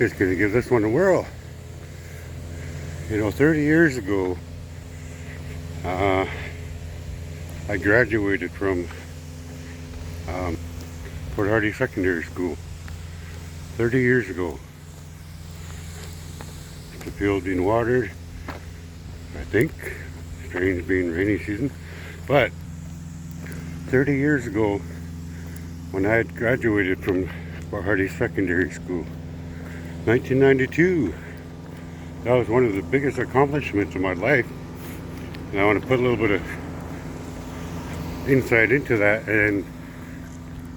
just going to give this one a whirl. 30 years ago, I graduated from Port Hardy Secondary School. 30 years ago. The field being watered, I think. Strange being rainy season. But 30 years ago, when I had graduated from Port Hardy Secondary School, 1992, that was one of the biggest accomplishments of my life. And I want to put a little bit of insight into that, and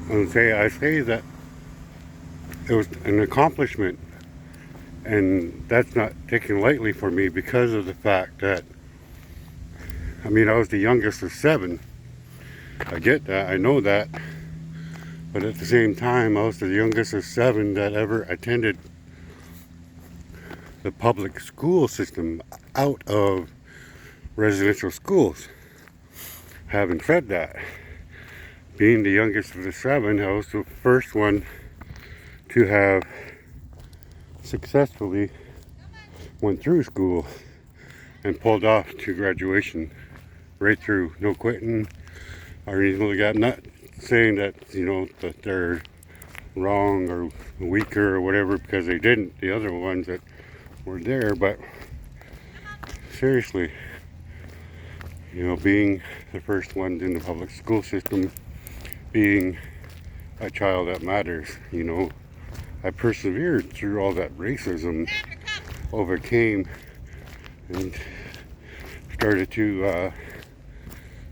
I say that it was an accomplishment, and that's not taken lightly for me because of the fact that, I was the youngest of 7. I get that, I know that, but at the same time, I was the youngest of 7 that ever attended the public school system out of residential schools. Having said that, being the youngest of the 7, I was the first one to have successfully went through school and pulled off to graduation, right through, no quitting or anything like that. I'm not saying that that they're wrong or weaker or whatever because they didn't, the other ones that were there, but seriously, being the first ones in the public school system, being a child that matters, I persevered through all that racism, overcame, and started to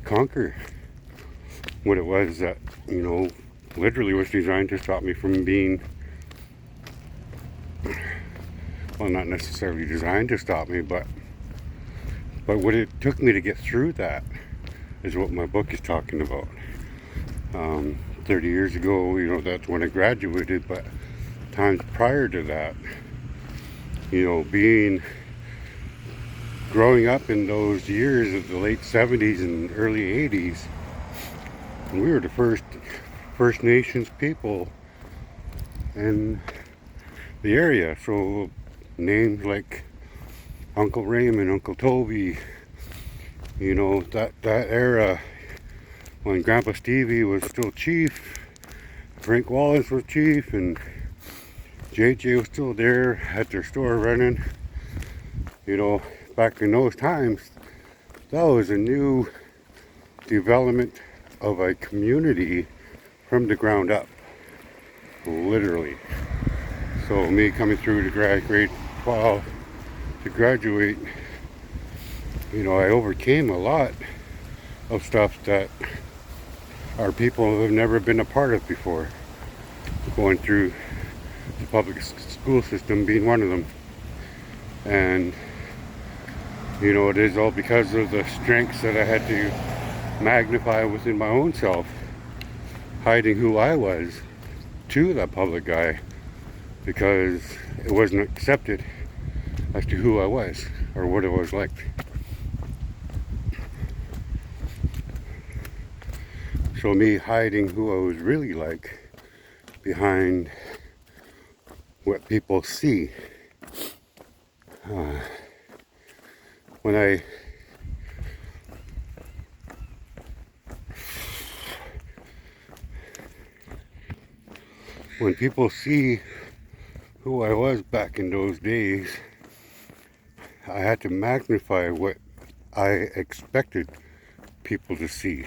conquer what it was that, literally was designed to stop me from being, well, not necessarily designed to stop me, but what it took me to get through that is what my book is talking about. 30 years ago, that's when I graduated, but times prior to that, growing up in those years of the late 70s and early 80s, and we were the First Nations people in the area. So names like Uncle Raymond, Uncle Toby, that era when Grandpa Stevie was still chief, Frank Wallace was chief, and JJ was still there, had their store running. Back in those times, that was a new development of a community from the ground up, literally. So me coming through to grade 12 to graduate, I overcame a lot of stuff that our people have never been a part of before, going through the public school system being one of them. And it is all because of the strengths that I had to magnify within my own self, hiding who I was to that public eye, because it wasn't accepted as to who I was or what it was like. So me hiding who I was really like behind what people see. When people see who I was back in those days, I had to magnify what I expected people to see.